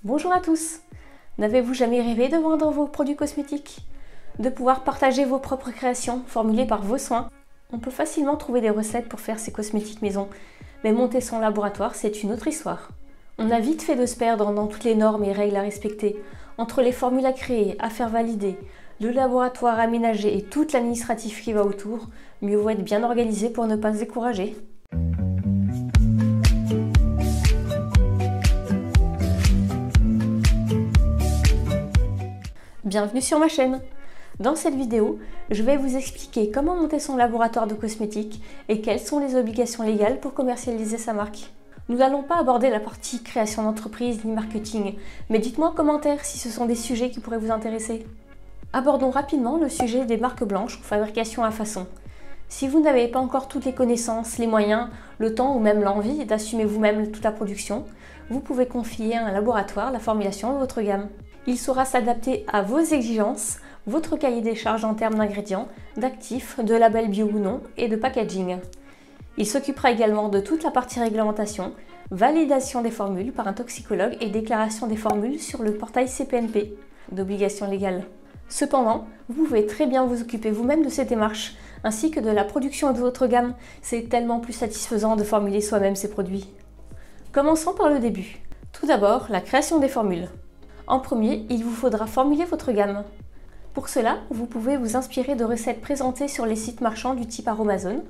Bonjour à tous! N'avez-vous jamais rêvé de vendre vos produits cosmétiques? De pouvoir partager vos propres créations formulées par vos soins? On peut facilement trouver des recettes pour faire ces cosmétiques maison, mais monter son laboratoire, c'est une autre histoire. On a vite fait de se perdre dans toutes les normes et règles à respecter, entre les formules à créer, à faire valider, le laboratoire aménagé et toute l'administratif qui va autour. Mieux vaut être bien organisé pour ne pas se décourager. Bienvenue sur ma chaîne. Dans cette vidéo, je vais vous expliquer comment monter son laboratoire de cosmétiques et quelles sont les obligations légales pour commercialiser sa marque. Nous n'allons pas aborder la partie création d'entreprise ni marketing, mais dites-moi en commentaire si ce sont des sujets qui pourraient vous intéresser. Abordons rapidement le sujet des marques blanches ou fabrication à façon. Si vous n'avez pas encore toutes les connaissances, les moyens, le temps ou même l'envie d'assumer vous-même toute la production, vous pouvez confier à un laboratoire la formulation de votre gamme. Il saura s'adapter à vos exigences, votre cahier des charges en termes d'ingrédients, d'actifs, de labels bio ou non et de packaging. Il s'occupera également de toute la partie réglementation, validation des formules par un toxicologue et déclaration des formules sur le portail CPNP, d'obligations légales. Cependant, vous pouvez très bien vous occuper vous-même de ces démarches, ainsi que de la production de votre gamme. C'est tellement plus satisfaisant de formuler soi-même ses produits. Commençons par le début. Tout d'abord, la création des formules. En premier, il vous faudra formuler votre gamme. Pour cela, vous pouvez vous inspirer de recettes présentées sur les sites marchands du type Aromazone,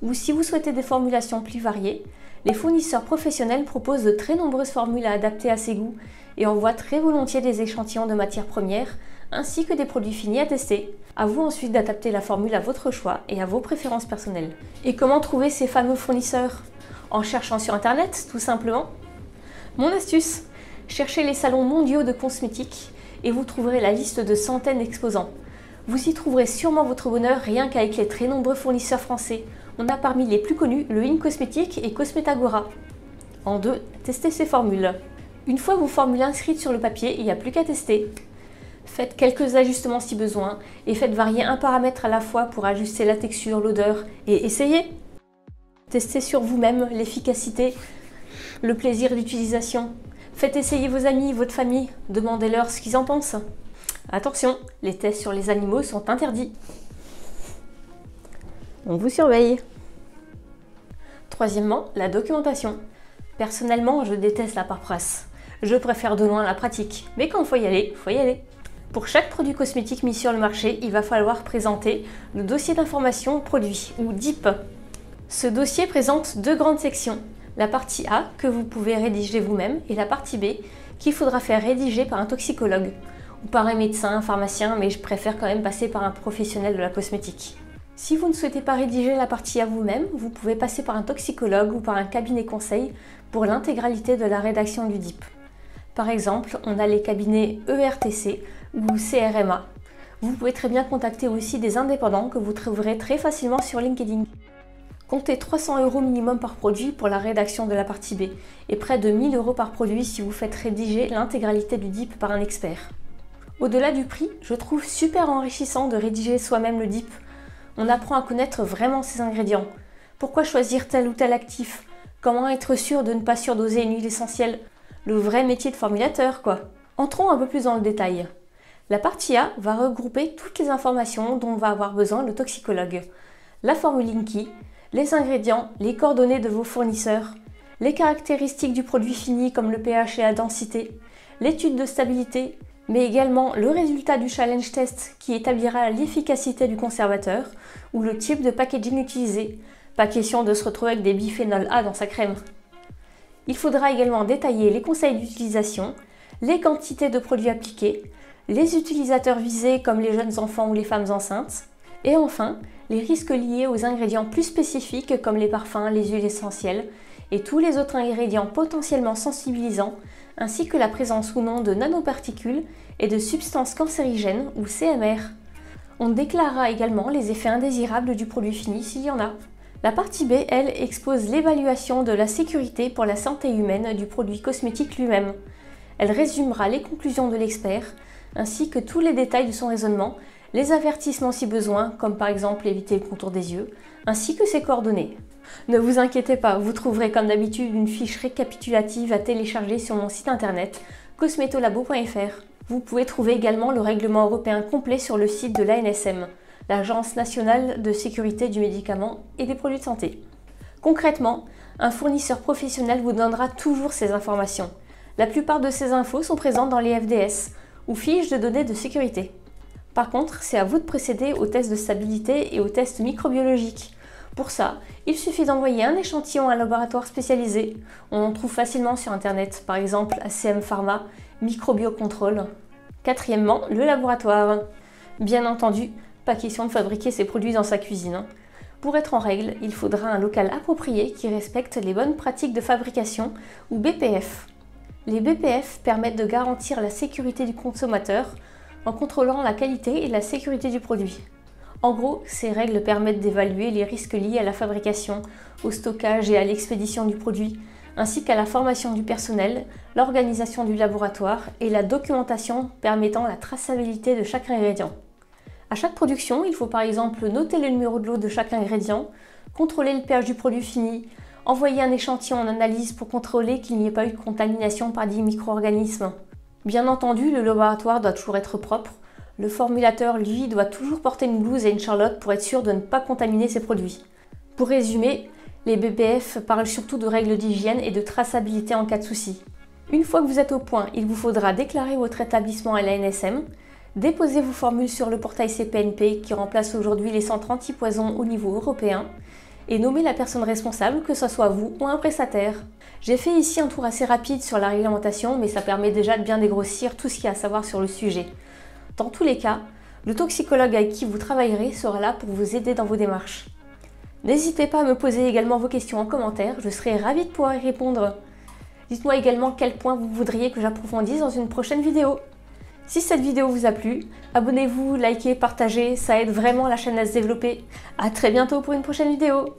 ou si vous souhaitez des formulations plus variées, les fournisseurs professionnels proposent de très nombreuses formules à adapter à ses goûts et envoient très volontiers des échantillons de matières premières ainsi que des produits finis à tester. À vous ensuite d'adapter la formule à votre choix et à vos préférences personnelles. Et comment trouver ces fameux fournisseurs? En cherchant sur internet, tout simplement. Mon astuce: cherchez les salons mondiaux de cosmétiques et vous trouverez la liste de centaines d'exposants. Vous y trouverez sûrement votre bonheur rien qu'avec les très nombreux fournisseurs français. On a parmi les plus connus le In-Cosmétique et Cosmetagora. En deux, testez ces formules. Une fois vos formules inscrites sur le papier, il n'y a plus qu'à tester. Faites quelques ajustements si besoin et faites varier un paramètre à la fois pour ajuster la texture, l'odeur et essayez. Testez sur vous-même l'efficacité, le plaisir d'utilisation. Faites essayer vos amis, votre famille, demandez-leur ce qu'ils en pensent. Attention, les tests sur les animaux sont interdits. On vous surveille. Troisièmement, la documentation. Personnellement, je déteste la paperasse. Je préfère de loin la pratique, mais quand il faut y aller, il faut y aller. Pour chaque produit cosmétique mis sur le marché, il va falloir présenter le dossier d'information produit, ou DIP. Ce dossier présente deux grandes sections. La partie A, que vous pouvez rédiger vous-même, et la partie B, qu'il faudra faire rédiger par un toxicologue, ou par un médecin, un pharmacien, mais je préfère quand même passer par un professionnel de la cosmétique. Si vous ne souhaitez pas rédiger la partie A vous-même, vous pouvez passer par un toxicologue ou par un cabinet conseil pour l'intégralité de la rédaction du DIP. Par exemple, on a les cabinets ERTC ou CRMA. Vous pouvez très bien contacter aussi des indépendants que vous trouverez très facilement sur LinkedIn. Comptez 300 € minimum par produit pour la rédaction de la partie B et près de 1000 € par produit si vous faites rédiger l'intégralité du DIP par un expert. Au-delà du prix, je trouve super enrichissant de rédiger soi-même le DIP. On apprend à connaître vraiment ses ingrédients. Pourquoi choisir tel ou tel actif? Comment être sûr de ne pas surdoser une huile essentielle? Le vrai métier de formulateur, quoi. Entrons un peu plus dans le détail. La partie A va regrouper toutes les informations dont va avoir besoin le toxicologue. La formule Linky, les ingrédients, les coordonnées de vos fournisseurs, les caractéristiques du produit fini comme le pH et la densité, l'étude de stabilité, mais également le résultat du challenge test qui établira l'efficacité du conservateur ou le type de packaging utilisé. Pas question de se retrouver avec des biphénols A dans sa crème. Il faudra également détailler les conseils d'utilisation, les quantités de produits appliqués, les utilisateurs visés comme les jeunes enfants ou les femmes enceintes, et enfin les risques liés aux ingrédients plus spécifiques comme les parfums, les huiles essentielles et tous les autres ingrédients potentiellement sensibilisants, ainsi que la présence ou non de nanoparticules et de substances cancérigènes ou CMR. On déclarera également les effets indésirables du produit fini s'il y en a. La partie B, elle, expose l'évaluation de la sécurité pour la santé humaine du produit cosmétique lui-même. Elle résumera les conclusions de l'expert, ainsi que tous les détails de son raisonnement, les avertissements si besoin, comme par exemple éviter le contour des yeux, ainsi que ses coordonnées. Ne vous inquiétez pas, vous trouverez comme d'habitude une fiche récapitulative à télécharger sur mon site internet cosmetolabo.fr. Vous pouvez trouver également le règlement européen complet sur le site de l'ANSM, l'Agence nationale de sécurité du médicament et des produits de santé. Concrètement, un fournisseur professionnel vous donnera toujours ces informations. La plupart de ces infos sont présentes dans les FDS, ou fiches de données de sécurité. Par contre, c'est à vous de procéder aux tests de stabilité et aux tests microbiologiques. Pour ça, il suffit d'envoyer un échantillon à un laboratoire spécialisé. On en trouve facilement sur internet, par exemple ACM Pharma, Microbiocontrol. Quatrièmement, le laboratoire. Bien entendu, pas question de fabriquer ces produits dans sa cuisine. Pour être en règle, il faudra un local approprié qui respecte les bonnes pratiques de fabrication ou BPF. Les BPF permettent de garantir la sécurité du consommateur en contrôlant la qualité et la sécurité du produit. En gros, ces règles permettent d'évaluer les risques liés à la fabrication, au stockage et à l'expédition du produit, ainsi qu'à la formation du personnel, l'organisation du laboratoire et la documentation permettant la traçabilité de chaque ingrédient. À chaque production, il faut par exemple noter le numéro de lot de chaque ingrédient, contrôler le pH du produit fini, envoyer un échantillon en analyse pour contrôler qu'il n'y ait pas eu de contamination par des micro-organismes. Bien entendu, le laboratoire doit toujours être propre. Le formulateur, lui, doit toujours porter une blouse et une charlotte pour être sûr de ne pas contaminer ses produits. Pour résumer, les BPF parlent surtout de règles d'hygiène et de traçabilité en cas de souci. Une fois que vous êtes au point, il vous faudra déclarer votre établissement à l'ANSM, déposer vos formules sur le portail CPNP qui remplace aujourd'hui les centres anti-poison au niveau européen et nommer la personne responsable, que ce soit vous ou un prestataire. J'ai fait ici un tour assez rapide sur la réglementation, mais ça permet déjà de bien dégrossir tout ce qu'il y a à savoir sur le sujet. Dans tous les cas, le toxicologue avec qui vous travaillerez sera là pour vous aider dans vos démarches. N'hésitez pas à me poser également vos questions en commentaire, je serai ravie de pouvoir y répondre. Dites-moi également quel point vous voudriez que j'approfondisse dans une prochaine vidéo. Si cette vidéo vous a plu, abonnez-vous, likez, partagez, ça aide vraiment la chaîne à se développer. A très bientôt pour une prochaine vidéo.